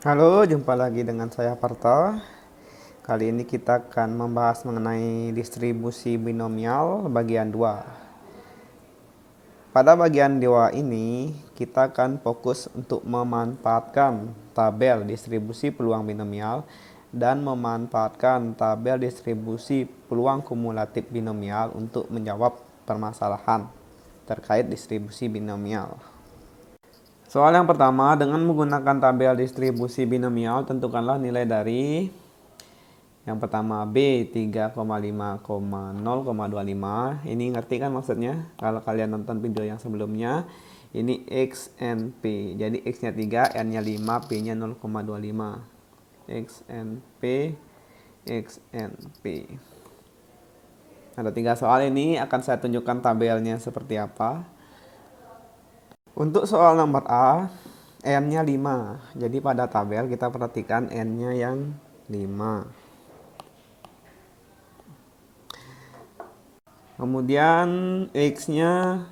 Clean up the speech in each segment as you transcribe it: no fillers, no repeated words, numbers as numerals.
Halo, jumpa lagi dengan saya Parto. Kali ini kita akan membahas mengenai distribusi binomial bagian 2. Pada bagian 2 ini, kita akan fokus untuk memanfaatkan tabel distribusi peluang binomial dan memanfaatkan tabel distribusi peluang kumulatif binomial untuk menjawab permasalahan terkait distribusi binomial. Soal yang pertama, dengan menggunakan tabel distribusi binomial, tentukanlah nilai dari yang pertama B 3,5,0,25. Ini ngerti kan maksudnya? Kalau kalian nonton video yang sebelumnya, ini X and P. Jadi X-nya 3, N-nya 5, P-nya 0,25. X and P, X and P. Ada 3 soal ini, akan saya tunjukkan tabelnya seperti apa. Untuk soal nomor A, N-nya 5. Jadi pada tabel kita perhatikan N-nya yang 5. Kemudian X-nya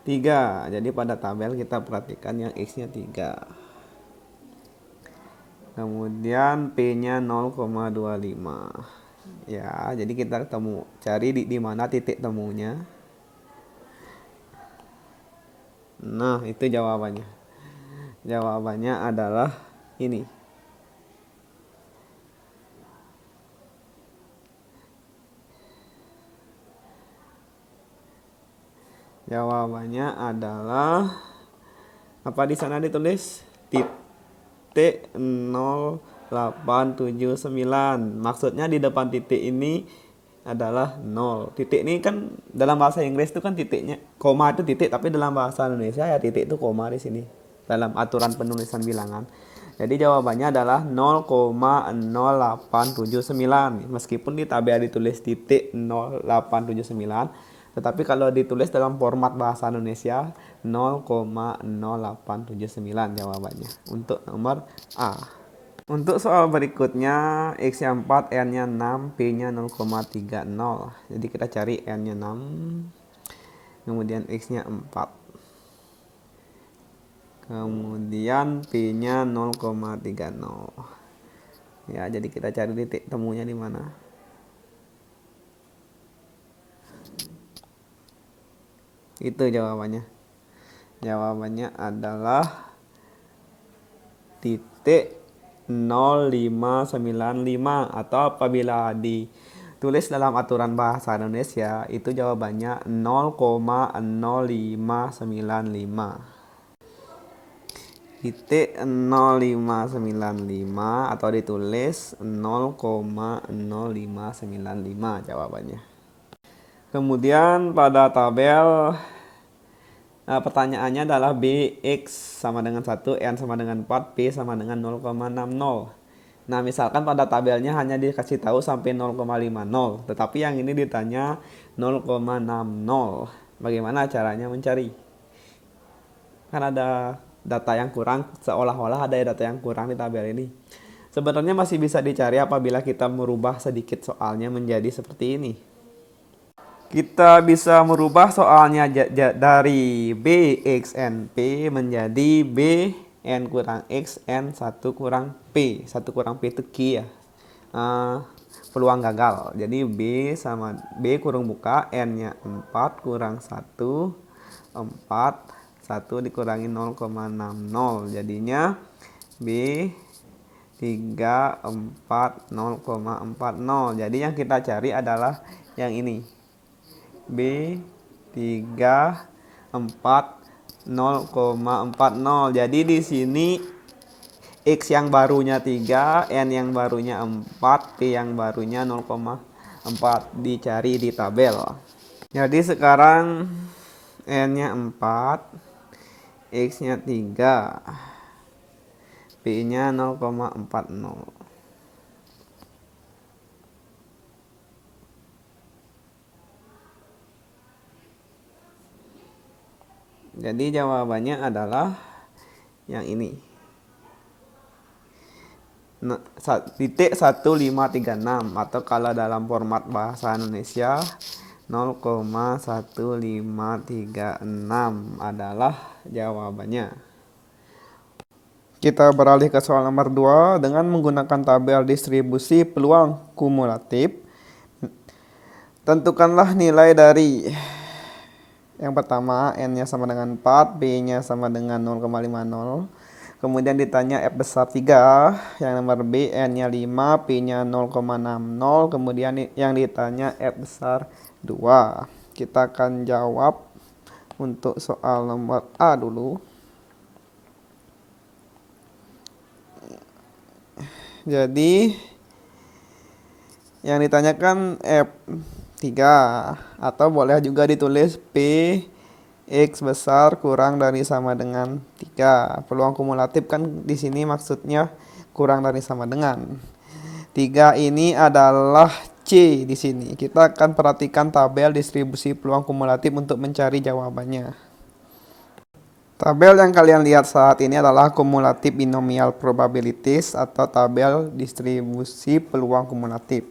3. Jadi pada tabel kita perhatikan yang X-nya 3. Kemudian P-nya 0,25. Ya, jadi kita cari di mana titik temunya. Nah, itu jawabannya. Jawabannya adalah ini. Jawabannya adalah apa di sana ditulis? Titik 0879. Maksudnya di depan titik ini adalah 0. Titik ini kan dalam bahasa Inggris itu kan titiknya koma itu titik, tapi dalam bahasa Indonesia ya titik itu koma di sini dalam aturan penulisan bilangan. Jadi jawabannya adalah 0,0879. Meskipun di tabel ditulis titik 0879, tetapi kalau ditulis dalam format bahasa Indonesia 0,0879 jawabannya untuk nomor A. Untuk soal berikutnya, X-nya 4, N-nya 6, P-nya 0,30. Jadi kita cari N-nya 6, kemudian X-nya 4. Kemudian P-nya 0,30. Ya, jadi kita cari titik temunya di mana. Itu jawabannya. Jawabannya adalah titik 0595, atau apabila ditulis dalam aturan bahasa Indonesia itu jawabannya 0,0595. Titik 0595 atau ditulis 0,0595 jawabannya. Kemudian pada tabel pertanyaannya adalah Bx sama dengan 1, N sama dengan 4, P sama dengan 0,60. Nah, misalkan pada tabelnya hanya dikasih tahu sampai 0,50, tetapi yang ini ditanya 0,60. Bagaimana caranya mencari? Kan ada data yang kurang, seolah-olah ada data yang kurang di tabel ini. Sebenarnya masih bisa dicari apabila kita merubah sedikit soalnya menjadi seperti ini. Kita bisa merubah soalnya dari B, X, N, P menjadi B, N kurang X, N 1 kurang P. 1 kurang P itu Q ya. Peluang gagal. Jadi B sama B kurung buka, N-nya 4 kurang 1, 4. 1 dikurangi 0,60. Jadinya B 3, 4, 0,40. Jadi yang kita cari adalah yang ini. B 3, 4, 0,40. Jadi di sini X yang barunya 3, N yang barunya 4, P yang barunya 0,4 dicari di tabel. Jadi sekarang N-nya 4, X-nya 3, P-nya 0,40. Jadi jawabannya adalah yang ini. Titik 1536, atau kalau dalam format bahasa Indonesia 0,1536 adalah jawabannya. Kita beralih ke soal nomor 2 dengan menggunakan tabel distribusi peluang kumulatif. Tentukanlah nilai dari yang pertama n-nya sama dengan 4, b-nya sama dengan 0,50. Kemudian ditanya f besar 3, yang nomor b n-nya 5, p-nya 0,60. Kemudian yang ditanya f besar 2. Kita akan jawab untuk soal nomor A dulu. Jadi yang ditanyakan F3 atau boleh juga ditulis P X besar kurang dari sama dengan 3. Peluang kumulatif kan di sini maksudnya kurang dari sama dengan 3 ini adalah C di sini. Kita akan perhatikan tabel distribusi peluang kumulatif untuk mencari jawabannya. Tabel yang kalian lihat saat ini adalah kumulatif binomial probabilities atau tabel distribusi peluang kumulatif.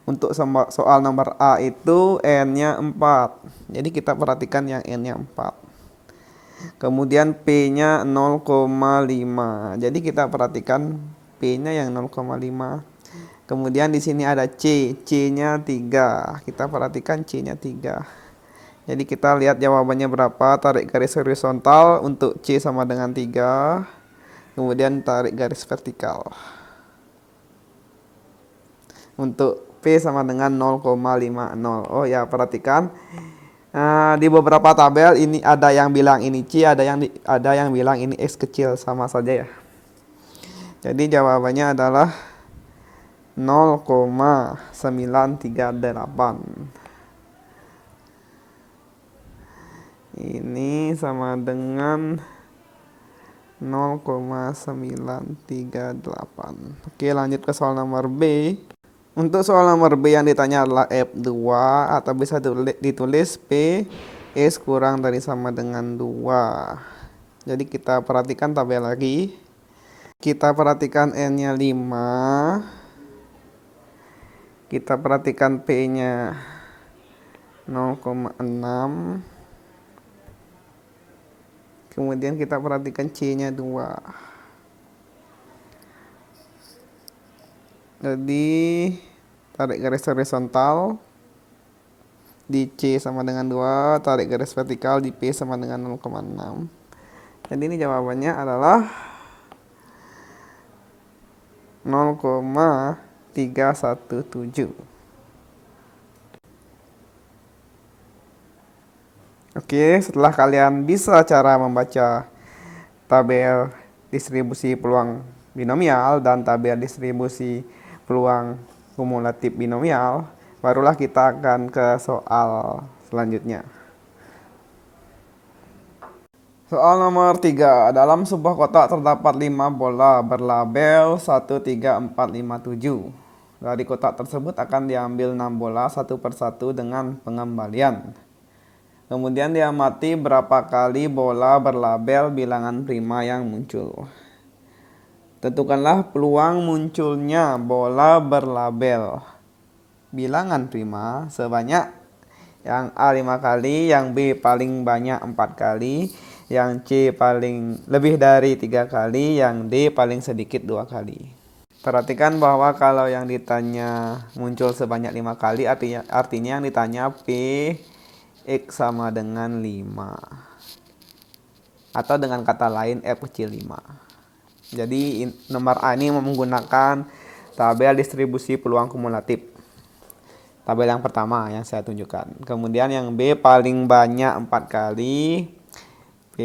Untuk soal nomor A itu n-nya 4. Jadi kita perhatikan yang n-nya 4. Kemudian P-nya 0,5. Jadi kita perhatikan P-nya yang 0,5. Kemudian di sini ada C, C-nya 3. Kita perhatikan C-nya 3. Jadi kita lihat jawabannya berapa, tarik garis horizontal untuk C sama dengan 3, kemudian tarik garis vertikal. Untuk P sama dengan 0,50. Oh ya, perhatikan di beberapa tabel ini ada yang bilang ini C, ada yang bilang ini X kecil, sama saja ya. Jadi jawabannya adalah 0,938. Ini sama dengan 0,938. Oke, lanjut ke soal nomor B. Untuk soal nomor B yang ditanya adalah F2 atau bisa ditulis P S kurang dari sama dengan 2. Jadi kita perhatikan tabel lagi. Kita perhatikan N-nya 5. Kita perhatikan P-nya 0,6. Kemudian kita perhatikan C-nya 2. Jadi tarik garis horizontal di C sama dengan 2, tarik garis vertikal di P sama dengan 0,6. Jadi ini jawabannya adalah 0,317. Oke, setelah kalian bisa cara membaca tabel distribusi peluang binomial dan tabel distribusi peluang kumulatif binomial, barulah kita akan ke soal selanjutnya. Soal nomor 3. Dalam sebuah kotak terdapat 5 bola berlabel 1, 3, 4, 5, 7. Dari kotak tersebut akan diambil 6 bola satu persatu dengan pengembalian. Kemudian diamati berapa kali bola berlabel bilangan prima yang muncul. Tentukanlah peluang munculnya bola berlabel bilangan prima sebanyak yang A 5 kali, yang B paling banyak 4 kali, yang C paling lebih dari 3 kali, yang D paling sedikit 2 kali. Perhatikan bahwa kalau yang ditanya muncul sebanyak 5 kali artinya yang ditanya P X sama dengan 5. Atau dengan kata lain F kecil 5. Jadi nomor A ini menggunakan tabel distribusi peluang kumulatif. Tabel yang pertama yang saya tunjukkan. Kemudian yang B paling banyak 4 kali. P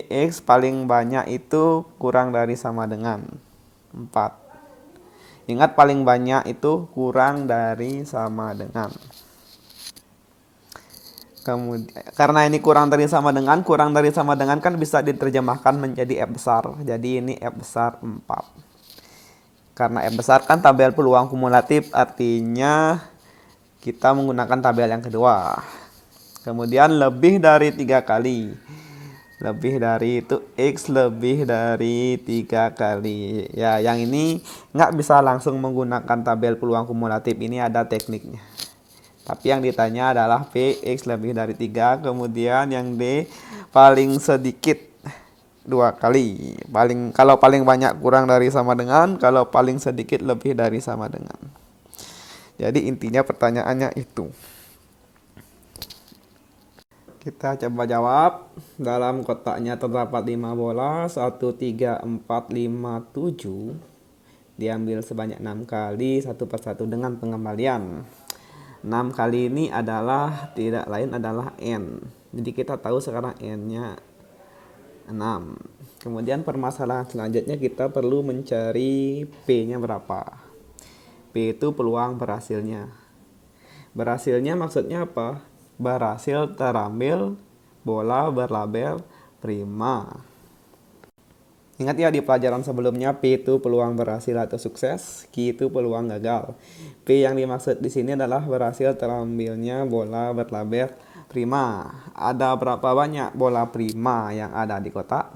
X paling banyak itu kurang dari sama dengan 4. Ingat paling banyak itu kurang dari sama dengan. Kemudian karena ini kurang dari sama dengan kan bisa diterjemahkan menjadi F besar. Jadi ini F besar 4. Karena F besar kan tabel peluang kumulatif, artinya kita menggunakan tabel yang kedua. Kemudian lebih dari 3 kali. Lebih dari itu X lebih dari 3 kali. Ya, yang ini nggak bisa langsung menggunakan tabel peluang kumulatif. Ini ada tekniknya. Tapi yang ditanya adalah P X lebih dari 3. Kemudian yang D paling sedikit 2 kali. Kalau paling banyak kurang dari sama dengan, kalau paling sedikit lebih dari sama dengan. Jadi intinya pertanyaannya itu. Kita coba jawab. Dalam kotaknya terdapat 5 bola, 1, 3, 4, 5, 7. Diambil sebanyak 6 kali, satu persatu dengan pengembalian. 6 kali ini adalah tidak lain adalah N. Jadi kita tahu sekarang N-nya 6. Kemudian permasalahan selanjutnya kita perlu mencari P-nya berapa. P itu peluang berhasilnya. Berhasilnya maksudnya apa? Berhasil terambil bola berlabel prima. Ingat ya, di pelajaran sebelumnya P itu peluang berhasil atau sukses, Q itu peluang gagal. P yang dimaksud di sini adalah berhasil terambilnya bola berlabel prima. Ada berapa banyak bola prima yang ada di kotak?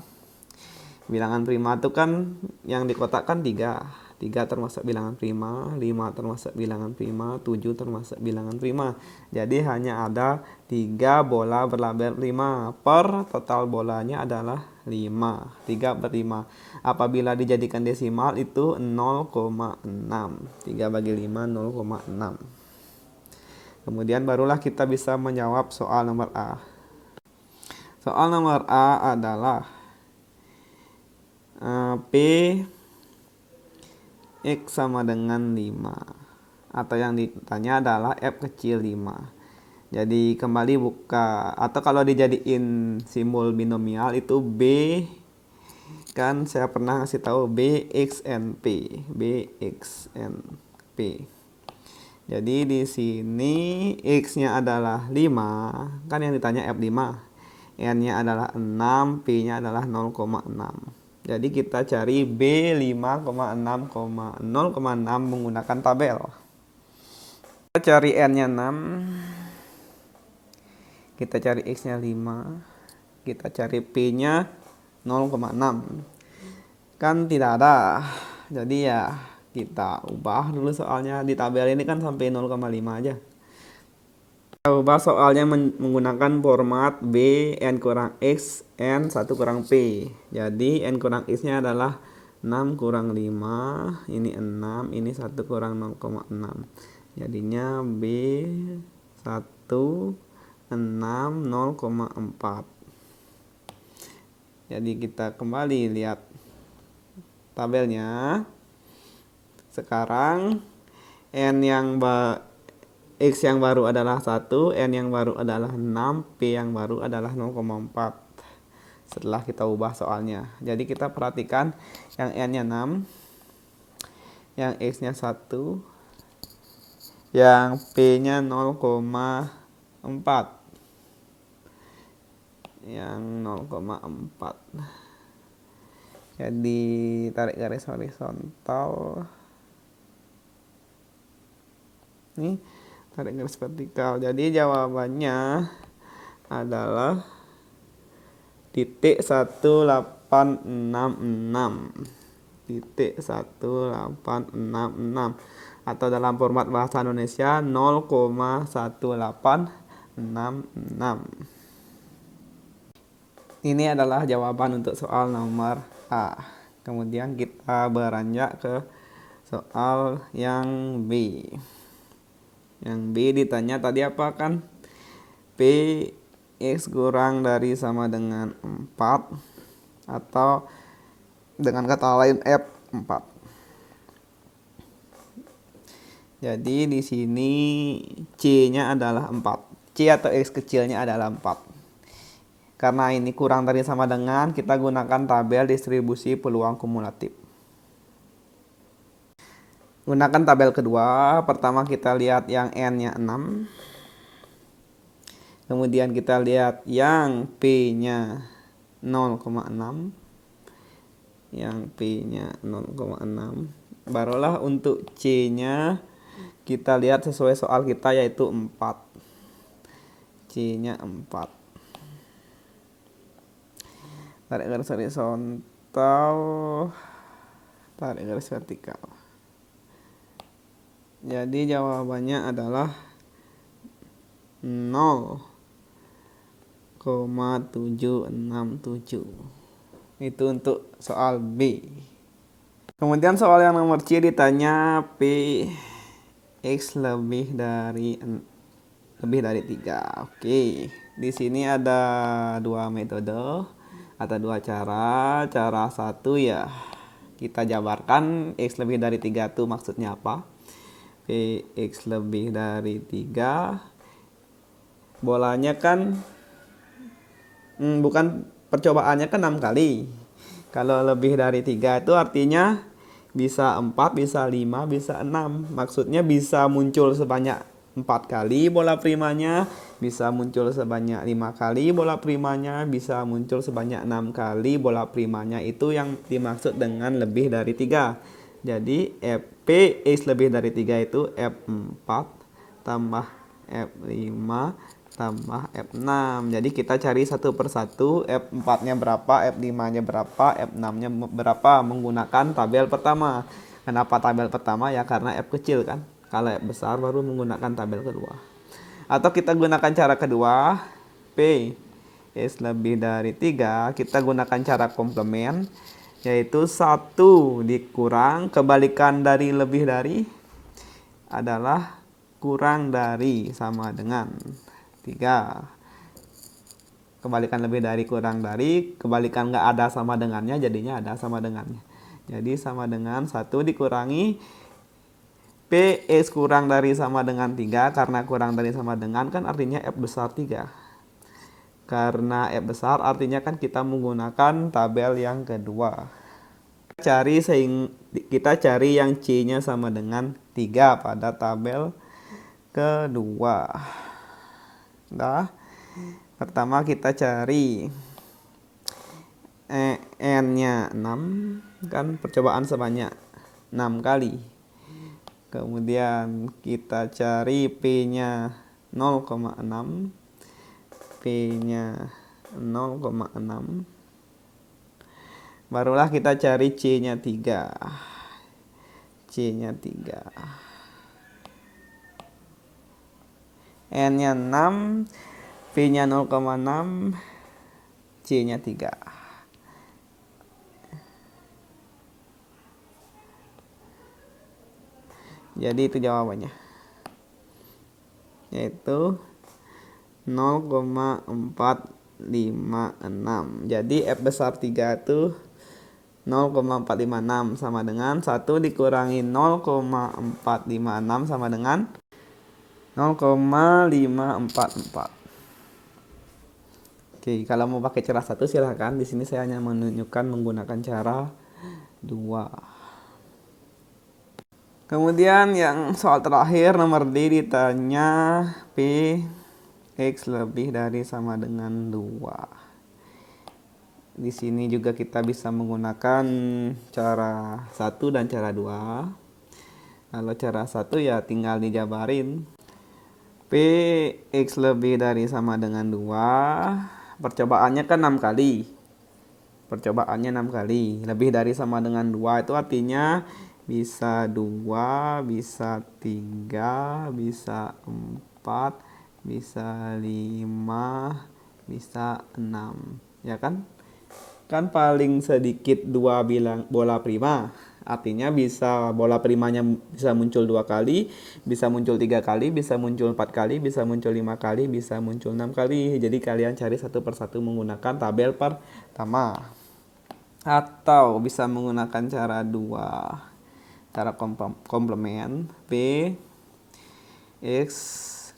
Bilangan prima itu kan yang di kotak kan 3. 3 termasuk bilangan prima, 5 termasuk bilangan prima, 7 termasuk bilangan prima. Jadi hanya ada 3 bola berlabel prima. Per total bolanya adalah 5. 3 per 5. Apabila dijadikan desimal itu 0,6. 3 bagi 5 0,6. Kemudian barulah kita bisa menjawab soal nomor A. Soal nomor A adalah P X sama dengan 5. Atau yang ditanya adalah F kecil 5. Jadi kembali buka, atau kalau dijadiin simbol binomial itu B, kan saya pernah ngasih tahu B, X, N, P. B, X, N, P. Jadi di sini X-nya adalah 5, kan yang ditanya F5. N-nya adalah 6, P-nya adalah 0,6. Jadi kita cari B 5,6,0,6 menggunakan tabel. Kita cari N-nya 6. Kita cari X-nya 5. Kita cari P-nya 0,6. Kan tidak ada. Jadi ya kita ubah dulu soalnya. Di tabel ini kan sampai 0,5 aja. Kita ubah soalnya menggunakan format B, N kurang X, N 1 kurang P. Jadi N kurang X-nya adalah 6 kurang 5. Ini 6, ini 1 kurang 0,6. Jadinya B 1, 6, 0,4. Jadi kita kembali lihat tabelnya. Sekarang N yang X yang baru adalah 1, N yang baru adalah 6, P yang baru adalah 0,4. Setelah kita ubah soalnya. Jadi kita perhatikan yang N-nya 6, yang X-nya 1, yang P-nya 0,4. Yang 0,4. Jadi tarik garis horizontal. Nih, tarik garis vertikal. Jadi jawabannya adalah titik 1866. Titik 1866. Atau dalam format bahasa Indonesia 0,1866. Ini adalah jawaban untuk soal nomor A. Kemudian kita beranjak ke soal yang B. Yang B ditanya tadi apa kan? P X kurang dari sama dengan 4, atau dengan kata lain F 4. Jadi di sini C-nya adalah 4. C atau X kecilnya adalah 4. Karena ini kurang dari sama dengan, kita gunakan tabel distribusi peluang kumulatif. Gunakan tabel kedua. Pertama kita lihat yang N-nya 6. Kemudian kita lihat yang P-nya 0,6. Yang P-nya 0,6. Barulah untuk C-nya kita lihat sesuai soal kita, yaitu 4. C-nya 4. Tarik garis horizontal, tarik garis vertikal. Jadi jawabannya adalah 0,767. Itu untuk soal B. Kemudian soal yang nomor C ditanya P X lebih dari 3. Oke. Di sini ada dua metode atau dua cara. Cara satu ya kita jabarkan X lebih dari 3 itu maksudnya apa. P X lebih dari 3, bolanya kan bukan, percobaannya kan 6 kali. Kalau lebih dari 3 itu artinya bisa 4, bisa 5, bisa 6. Maksudnya bisa muncul sebanyak 4 kali bola primanya, bisa muncul sebanyak 5 kali bola primanya, bisa muncul sebanyak 6 kali bola primanya. Itu yang dimaksud dengan lebih dari 3. Jadi P X lebih dari 3 itu F4 tambah F5 tambah F6. Jadi kita cari satu persatu, F4-nya berapa, F5-nya berapa, F6-nya berapa menggunakan tabel pertama. Kenapa tabel pertama? Ya karena F kecil kan. Kalau F besar baru menggunakan tabel kedua. Atau kita gunakan cara kedua, P X lebih dari 3, kita gunakan cara komplement, yaitu 1 dikurang kebalikan dari lebih dari adalah kurang dari, sama dengan 3. Kebalikan lebih dari kurang dari, kebalikan nggak ada sama dengannya, jadinya ada sama dengannya. Jadi sama dengan 1 dikurangi P X kurang dari sama dengan 3. Karena kurang dari sama dengan kan artinya F besar 3. Karena F besar artinya kan kita menggunakan tabel yang kedua. Kita cari yang C-nya sama dengan 3 pada tabel kedua. Nah, pertama kita cari N-nya 6, kan percobaan sebanyak 6 kali. Kemudian kita cari P-nya 0,6, P-nya 0,6. Barulah kita cari C-nya 3. C-nya 3. N-nya 6, P-nya 0,6, C-nya 3. Jadi itu jawabannya. Yaitu 0,456. Jadi F besar 3 itu 0,456 sama dengan 1 dikurangi 0,456 sama dengan 0,544. Oke, kalau mau pakai cara 1 silahkan. Di sini saya hanya menunjukkan menggunakan cara 2. Kemudian yang soal terakhir nomor D ditanya P X lebih dari sama dengan 2. Di sini juga kita bisa menggunakan cara 1 dan cara 2. Kalau cara 1 ya tinggal dijabarin. P X lebih dari sama dengan 2. Percobaannya kan 6 kali. Percobaannya 6 kali. Lebih dari sama dengan 2 itu artinya bisa 2, bisa 3, bisa 4, bisa 5, bisa 6. Ya kan? Kan paling sedikit 2 bilang bola prima. Artinya bisa bola primanya bisa muncul 2 kali, bisa muncul 3 kali, bisa muncul 4 kali, bisa muncul 5 kali, bisa muncul 6 kali. Jadi kalian cari satu persatu menggunakan tabel pertama. Atau bisa menggunakan cara 2. Cara komplement, P X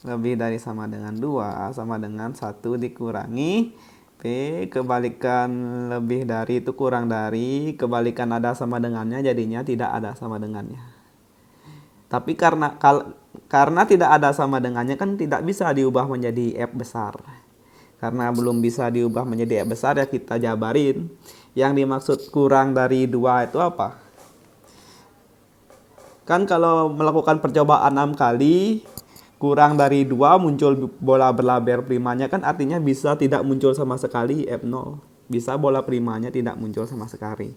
lebih dari sama dengan 2 sama dengan 1 dikurangi P kebalikan lebih dari itu kurang dari, kebalikan ada sama dengannya jadinya tidak ada sama dengannya. Tapi karena tidak ada sama dengannya kan tidak bisa diubah menjadi F besar. Karena belum bisa diubah menjadi F besar ya kita jabarin. Yang dimaksud kurang dari 2 itu apa? Kan kalau melakukan percobaan 6 kali kurang dari 2 muncul bola berlabel primanya kan artinya bisa tidak muncul sama sekali F0. Bisa bola primanya tidak muncul sama sekali.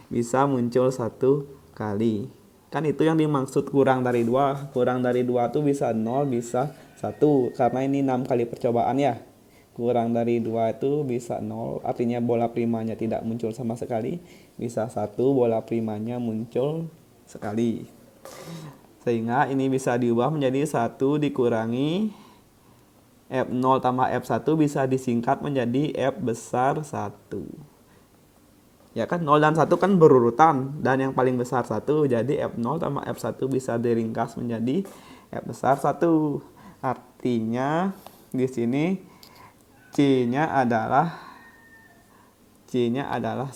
Bisa muncul 1 kali. Kan itu yang dimaksud kurang dari 2. Kurang dari 2 itu bisa 0, bisa 1. Karena ini 6 kali percobaan ya. kurang dari 2 itu bisa 0, artinya bola primanya tidak muncul sama sekali. Bisa 1, bola primanya muncul sekali. Sehingga ini bisa diubah menjadi 1 dikurangi F0 tambah F1 bisa disingkat menjadi F besar 1. Ya kan 0 dan 1 kan berurutan dan yang paling besar 1, jadi F0 tambah F1 bisa diringkas menjadi F besar 1. Artinya di sini C-nya adalah 1.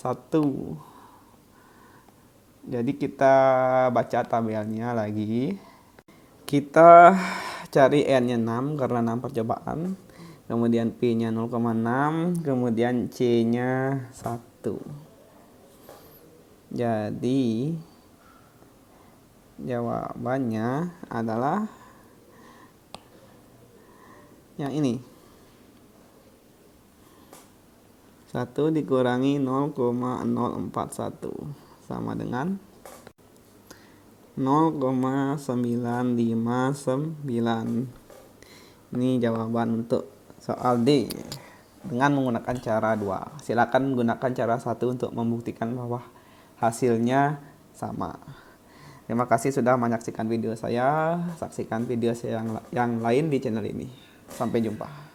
Jadi kita baca tabelnya lagi. Kita cari N-nya 6 karena 6 percobaan. Kemudian P-nya 0,6, kemudian C-nya 1. Jadi jawabannya adalah yang ini. 1 dikurangi 0,041 sama dengan 0,959. Ini jawaban untuk soal D dengan menggunakan cara 2. Silakan gunakan cara 1 untuk membuktikan bahwa hasilnya sama. Terima kasih sudah menyaksikan video saya. Saksikan video saya yang lain di channel ini. Sampai jumpa.